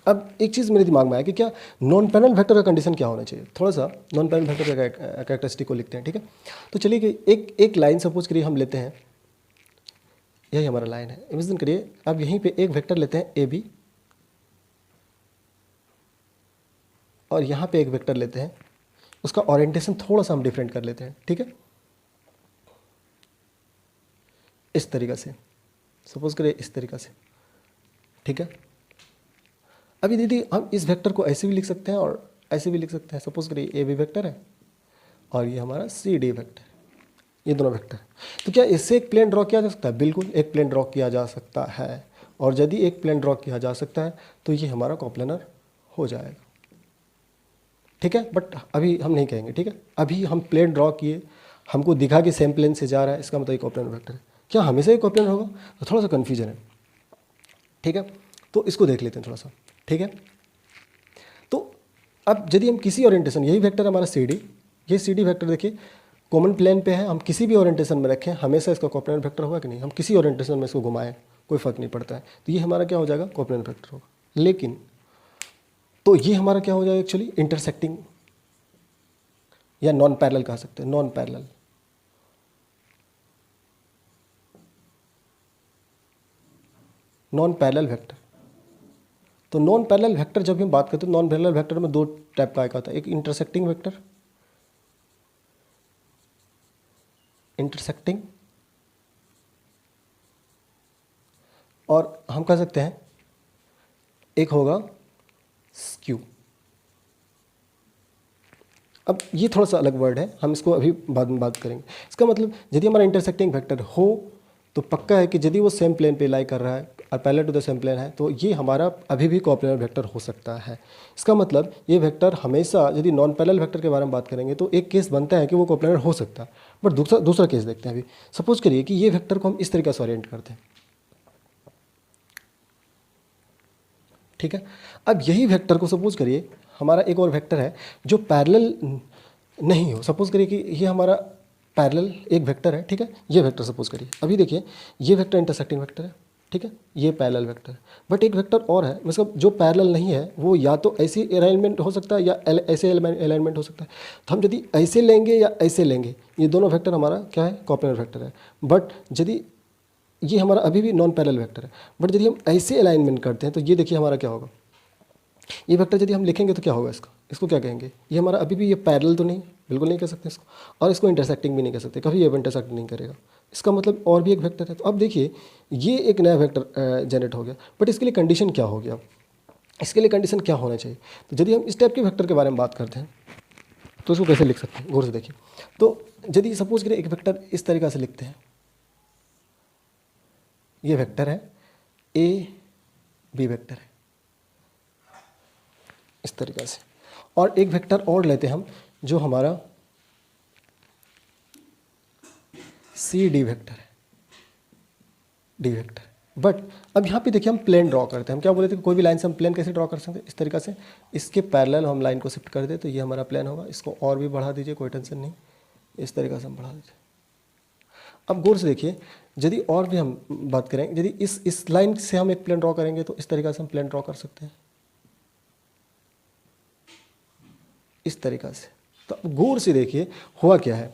अब एक चीज़ मेरे दिमाग में आया कि क्या नॉन पैरेलल वेक्टर का कंडीशन क्या होना चाहिए। थोड़ा सा नॉन पैरेलल वेक्टर का कैरेक्टरिस्टिक को लिखते हैं, ठीक है। तो चलिए कि एक लाइन सपोज करिए हम लेते हैं, यही हमारा लाइन है, इमेजिन करिए। अब यहीं पे एक वेक्टर लेते हैं ए बी, और यहाँ पे एक वेक्टर लेते हैं, उसका ओरिएंटेशन थोड़ा सा हम डिफरेंट कर लेते हैं, ठीक है। इस तरीक़ा से सपोज करिए, इस तरीक़ा से, ठीक है। अभी दीदी हम इस वेक्टर को ऐसे भी लिख सकते हैं और ऐसे भी लिख सकते हैं। सपोज करिए ए बी वेक्टर है और ये हमारा सी डी वेक्टर, ये दोनों वेक्टर। तो क्या इससे एक प्लेन ड्रॉ किया जा सकता है? बिल्कुल एक प्लेन ड्रॉ किया जा सकता है। और यदि एक प्लेन ड्रॉ किया जा सकता है तो ये हमारा कोप्लेनर हो जाएगा, ठीक है। बट अभी हम नहीं कहेंगे, ठीक है। अभी हम प्लेन ड्रॉ किए, हमको दिखा कि सेम प्लेन से जा रहा है, इसका मतलब कोप्लेनर वेक्टर है। क्या हमेशा ही कोप्लेनर होगा? तो थोड़ा सा कन्फ्यूजन है, ठीक है। तो इसको देख लेते हैं थोड़ा सा, ठीक है। तो अब यदि हम किसी ओरिएंटेशन, यही वेक्टर हमारा सी डी, ये सी डी वेक्टर देखिए कॉमन प्लेन पे है, हम किसी भी ओरिएंटेशन में रखें हमेशा इसका कोप्लेनर वेक्टर होगा कि नहीं। हम किसी ओरिएंटेशन में इसको घुमाएं कोई फ़र्क नहीं पड़ता है, तो ये हमारा क्या हो जाएगा? कोप्लेनर वेक्टर होगा। लेकिन तो ये हमारा क्या हो जाएगा एक्चुअली? इंटरसेक्टिंग या नॉन पैरेलल कह सकते हैं, non parallel. Non parallel vector. तो नॉन पैरेलल वेक्टर जब हम बात करते हैं, नॉन पैरेलल वेक्टर में दो टाइप का होता है, एक इंटरसेक्टिंग वेक्टर, इंटरसेक्टिंग, और हम कह सकते हैं एक होगा स्क्यू। अब ये थोड़ा सा अलग वर्ड है, हम इसको अभी बाद में बात करेंगे। इसका मतलब यदि हमारा इंटरसेक्टिंग वेक्टर हो तो पक्का है कि यदि वो सेम प्लेन पे लाई कर रहा है और parallel to the same plane है तो ये हमारा अभी भी कोप्लेनर वेक्टर हो सकता है। इसका मतलब ये वेक्टर हमेशा, यदि नॉन पैरेलल वेक्टर के बारे में बात करेंगे तो एक केस बनता है कि वो कोप्लेनर हो सकता है। बट दूसरा केस देखते हैं अभी। सपोज करिए कि ये वेक्टर को हम इस तरीके से ओरिएंट करते हैं, ठीक है। अब यही वेक्टर को सपोज करिए हमारा एक और वेक्टर है जो पैरेलल नहीं हो। सपोज करिए कि ये हमारा पैरेलल एक वेक्टर है, ठीक है। ये वेक्टर सपोज करिए, अभी देखिए ये वेक्टर इंटरसेक्टिंग वेक्टर है, ठीक है, ये पैरेलल वेक्टर है। बट एक वेक्टर और है, मतलब जो पैरेलल नहीं है वो या तो ऐसी अलाइनमेंट हो सकता है या ऐसे अलाइनमेंट हो सकता है। तो हम यदि ऐसे लेंगे या ऐसे लेंगे, ये दोनों वेक्टर हमारा क्या है, कोप्लेनर वेक्टर है। बट यदि ये हमारा अभी भी नॉन पैरेलल वेक्टर है, बट यदि हम ऐसे अलाइनमेंट करते हैं तो ये देखिए हमारा क्या होगा, ये वेक्टर यदि हम लिखेंगे तो क्या होगा, इसको क्या कहेंगे, ये हमारा अभी भी ये पैरेलल तो नहीं, बिल्कुल नहीं कह सकते इसको, और इसको इंटरसेक्टिंग भी नहीं कह सकते, कभी ये इंटरसेक्ट नहीं करेगा। इसका मतलब और भी एक वेक्टर है। तो अब देखिए ये एक नया वेक्टर जनरेट हो गया, बट इसके लिए कंडीशन क्या हो गया, इसके लिए कंडीशन क्या होना चाहिए। तो यदि हम इस टाइप के वेक्टर के बारे में बात करते हैं तो इसको कैसे लिख सकते हैं, गौर से देखिए। तो यदि सपोज करिए एक वेक्टर इस तरीक़ा से लिखते हैं, ये वेक्टर है ए बी वेक्टर है इस तरीक़ा से, और एक वेक्टर और लेते हैं हम जो हमारा सी डी वेक्टर है, डी वेक्टर। बट अब यहाँ पे देखिए हम प्लेन ड्रॉ करते हैं। हम क्या बोले थे कि कोई भी लाइन से हम प्लेन कैसे ड्रॉ कर सकते हैं, इस तरीक़ा से, इसके पैरेलल हम लाइन को शिफ्ट कर दें तो ये हमारा प्लेन होगा। इसको और भी बढ़ा दीजिए, कोई टेंशन नहीं, इस तरीक़ा से हम बढ़ा दीजिए। अब गौर से देखिए, यदि और भी हम बात करें, यदि इस लाइन से हम एक प्लेन ड्रॉ करेंगे तो इस तरीक़ा से हम प्लेन ड्रॉ कर सकते हैं, इस तरीक़ा से। तो अब गौर से देखिए हुआ क्या है,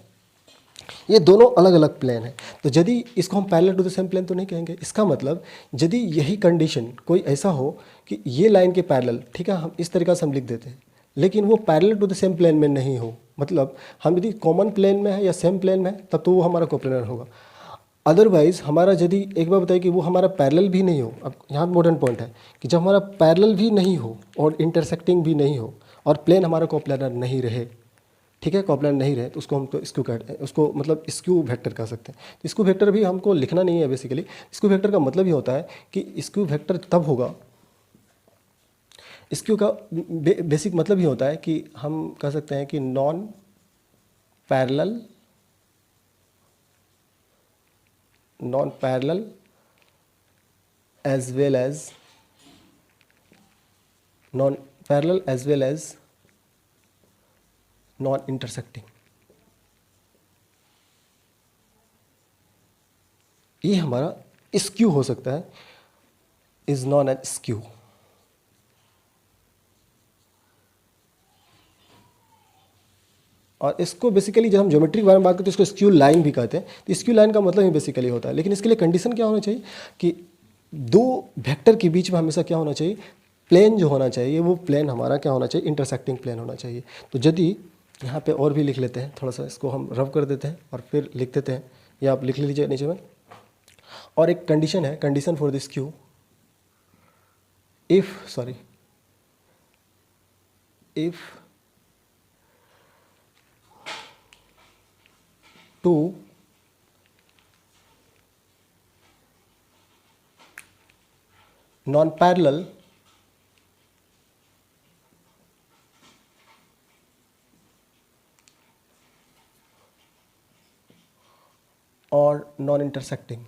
ये दोनों अलग अलग प्लेन है। तो यदि इसको हम parallel to the same plane तो नहीं कहेंगे। इसका मतलब यदि यही कंडीशन कोई ऐसा हो कि ये लाइन के पैरेलल, ठीक है, हम इस तरीक़ा से हम लिख देते हैं, लेकिन वो parallel to the same plane में नहीं हो, मतलब हम यदि कॉमन प्लेन में है या सेम प्लेन में है तब तो वो हमारा कोप्लेनर होगा। अदरवाइज़ हमारा यदि, एक बार बताइए कि वो हमारा पैरेलल भी नहीं हो। अब यहाँ इम्पोर्टेंट पॉइंट है कि जब हमारा पैरेलल भी नहीं हो और इंटरसेक्टिंग भी नहीं हो और प्लेन हमारा कोप्लेनर नहीं रहे, ठीक है, कोप्लेनर नहीं रहे, तो उसको हम तो स्क्यू कहते हैं, उसको मतलब स्क्यू वेक्टर कह सकते हैं। तो स्क्यू वेक्टर भी हमको लिखना नहीं है बेसिकली। स्क्यू वेक्टर का मतलब ये होता है कि स्क्यू वेक्टर तब होगा, स्क्यू का बेसिक मतलब ये होता है कि हम कह सकते हैं कि non parallel as well as non parallel as well as non intersecting। ये हमारा स्क्यू हो सकता है, इज नॉन एज स्क्यू। और इसको बेसिकली जब हम ज्योमेट्री के बारे में बात करते हैं तो इसको स्क्यू लाइन भी कहते हैं। तो स्क्यू लाइन का मतलब ही बेसिकली होता है, लेकिन इसके लिए कंडीशन क्या होना चाहिए कि दो वेक्टर के बीच में हमेशा क्या होना चाहिए, प्लेन जो होना चाहिए वो प्लेन हमारा क्या होना चाहिए, इंटरसेक्टिंग प्लेन होना चाहिए। तो यदि यहाँ पे और भी लिख लेते हैं, थोड़ा सा इसको हम रब कर देते हैं और फिर लिख देते हैं, या आप लिख लीजिए नीचे में। और एक कंडीशन है, condition for this skew, if two non-parallel or non-intersecting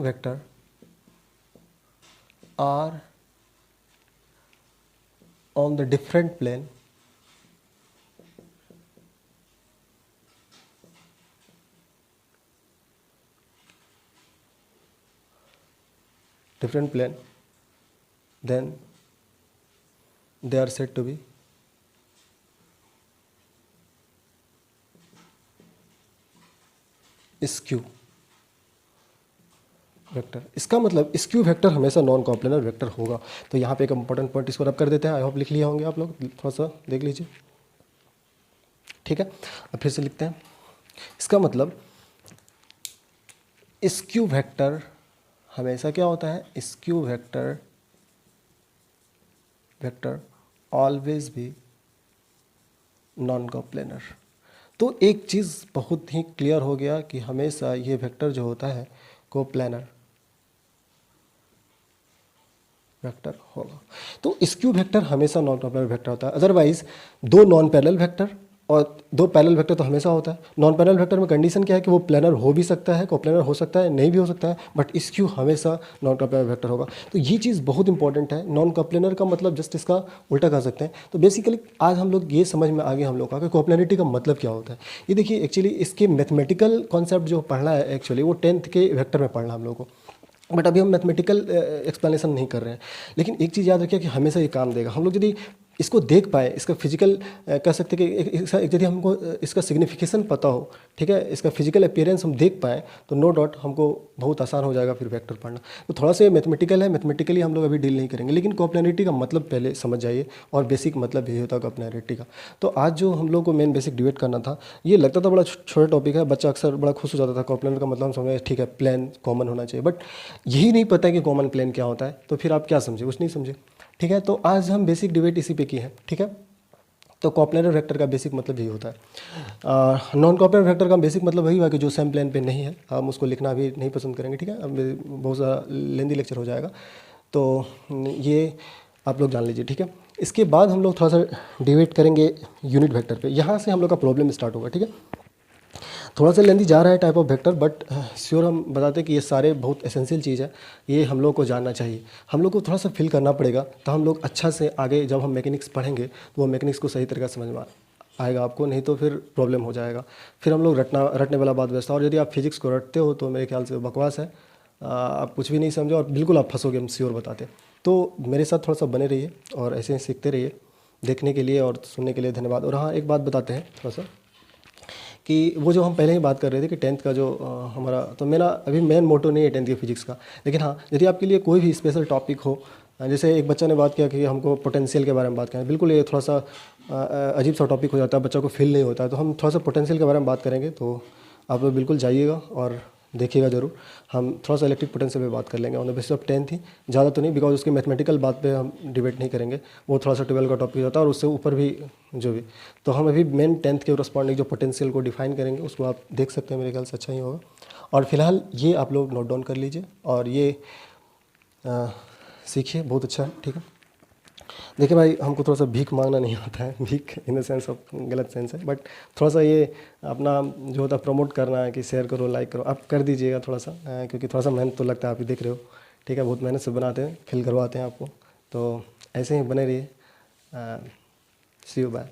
vector are on the different plane then they are said to be skew vector. इसका मतलब स्क्यू वेक्टर हमेशा नॉन कॉप्लेनर वेक्टर होगा। तो यहाँ पे एक इंपॉर्टेंट पॉइंट इसको रब कर देते हैं, आई होप लिख लिए होंगे आप लोग, थोड़ा सा देख लीजिए, ठीक है। अब फिर से लिखते हैं, इसका मतलब स्क्यू वेक्टर हमेशा क्या होता है, स्क्यू वेक्टर ऑलवेज भी नॉन कॉप्लेनर। तो एक चीज़ बहुत ही क्लियर हो गया कि हमेशा ये वेक्टर जो होता है कोप्लेनर वेक्टर होगा। तो स्क्यू वेक्टर हमेशा नॉन कॉप्लेनर वेक्टर होता है। अदरवाइज दो नॉन पैरेलल वेक्टर और दो पैरेलल वेक्टर तो हमेशा होता है। नॉन पैरेलल वेक्टर में कंडीशन क्या है कि वो प्लेनर हो भी सकता है, कोप्लेनर हो सकता है, नहीं भी हो सकता है, बट स्क्यू हमेशा नॉन कॉप्लेनर वेक्टर होगा। तो ये चीज़ बहुत इंपॉर्टेंट है। नॉन कॉप्लेनर का मतलब जस्ट इसका उल्टा कर सकते हैं। तो बेसिकली आज हम लोग ये समझ में आगे हम लोग का कि कोप्लेनरिटी का मतलब क्या होता है। ये देखिए एक्चुअली इसके मैथमेटिकल कॉन्सेप्ट जो पढ़ना है एक्चुअली वो 10th के वेक्टर में पढ़ना हम लोग को, बट अभी हम मैथमेटिकल एक्सप्लेनेशन नहीं कर रहे हैं। लेकिन एक चीज़ याद रखिए कि हमेशा ये काम देगा। हम लोग यदि इसको देख पाए, इसका फिजिकल कह सकते हैं कि यदि हमको इसका सिग्निफिकेशन पता हो, ठीक है, इसका फिजिकल अपीयरेंस हम देख पाए, तो नो डाउट हमको बहुत आसान हो जाएगा फिर वेक्टर पढ़ना। तो थोड़ा सा मैथमेटिकल है, मैथमेटिकली हम लोग अभी डील नहीं करेंगे, लेकिन कोप्लेनरिटी का मतलब पहले समझ जाइए, और बेसिक मतलब यही होता है कोप्लेनरिटी का। तो आज जो हम लोग को मेन बेसिक डिबेट करना था, ये लगता था बड़ा छोटा टॉपिक है, बच्चा अक्सर बड़ा खुश हो जाता था। कोप्लेनर का मतलब हम समझे, ठीक है, प्लेन कॉमन होना चाहिए, बट यही नहीं पता है कि कॉमन प्लेन क्या होता है, तो फिर आप क्या समझे, कुछ नहीं समझे, ठीक है। तो आज हम बेसिक डिबेट इसी पे की है, ठीक है। तो कोप्लेनर वेक्टर का बेसिक मतलब यही होता है। नॉन कोप्लेनर वेक्टर का बेसिक मतलब वही हुआ कि जो सेम प्लेन पे नहीं है, हम उसको लिखना भी नहीं पसंद करेंगे, ठीक है। अब बहुत ज़्यादा लेंदी लेक्चर हो जाएगा, तो ये आप लोग जान लीजिए, ठीक है। इसके बाद हम लोग थोड़ा सा डिबेट करेंगे यूनिट वेक्टर पे। यहाँ से हम लोग का प्रॉब्लम स्टार्ट होगा, ठीक है। थोड़ा सा लेंदी जा रहा है type of vector, but sure हम बताते हैं कि ये सारे बहुत एसेंशियल चीज़ है, ये हम लोग को जानना चाहिए, हम लोग को थोड़ा सा फील करना पड़ेगा, तो हम लोग अच्छा से आगे जब हम मैकेनिक्स पढ़ेंगे तो वो मैकेनिक्स को सही तरीका से समझ में आएगा आपको, नहीं तो फिर प्रॉब्लम हो जाएगा। फिर हम लोग रटने वाला बात व्यवस्था, और यदि आप फिजिक्स को रटते हो तो मेरे ख्याल से बकवास है, आप कुछ भी नहीं समझो और बिल्कुल आप फंसोगे, हम श्योर बताते। तो मेरे साथ थोड़ा सा बने रहिए और ऐसे ही सीखते रहिए। देखने के लिए और सुनने के लिए धन्यवाद। और हाँ, एक बात बताते हैं थोड़ा सा कि वो जो हम पहले ही बात कर रहे थे कि 10th का जो हमारा, तो मेरा अभी मेन मोटो नहीं है 10th के फिजिक्स का, लेकिन हाँ, यदि आपके लिए कोई भी स्पेशल टॉपिक हो, जैसे एक बच्चा ने बात किया कि हमको पोटेंशियल के बारे में बात करें, बिल्कुल ये थोड़ा सा अजीब सा टॉपिक हो जाता है, बच्चा को फील नहीं होता है, तो हम थोड़ा सा पोटेंशियल के बारे में बात करेंगे, तो आप लोग बिल्कुल जाइएगा और देखिएगा ज़रूर। हम थोड़ा सा इलेक्ट्रिक पोटेंशियल पे बात कर लेंगे on the basis of 10th ही, ज़्यादा तो नहीं, बिकॉज उसकी मैथमेटिकल बात पे हम डिबेट नहीं करेंगे, वो थोड़ा सा 12 का टॉपिक होता है और उससे ऊपर भी जो भी। तो हम अभी मेन 10th के करस्पॉन्डिंग जो पोटेंशियल को डिफाइन करेंगे, उसको आप देख सकते हैं, मेरे ख्याल से अच्छा ही होगा। और फिलहाल ये आप लोग नोट डाउन कर लीजिए और ये सीखिए, बहुत अच्छा है, ठीक है। देखिए भाई, हमको थोड़ा सा भीख मांगना नहीं आता है, भीख इन द सेंस ऑफ गलत सेंस है, बट थोड़ा सा ये अपना जो होता है प्रमोट करना है कि शेयर करो, लाइक करो, आप कर दीजिएगा थोड़ा सा, क्योंकि थोड़ा सा मेहनत तो लगता है, आप ही देख रहे हो, ठीक है, बहुत मेहनत से बनाते हैं, फील करवाते हैं आपको, तो ऐसे ही बने रहिए। सी यू, बाय।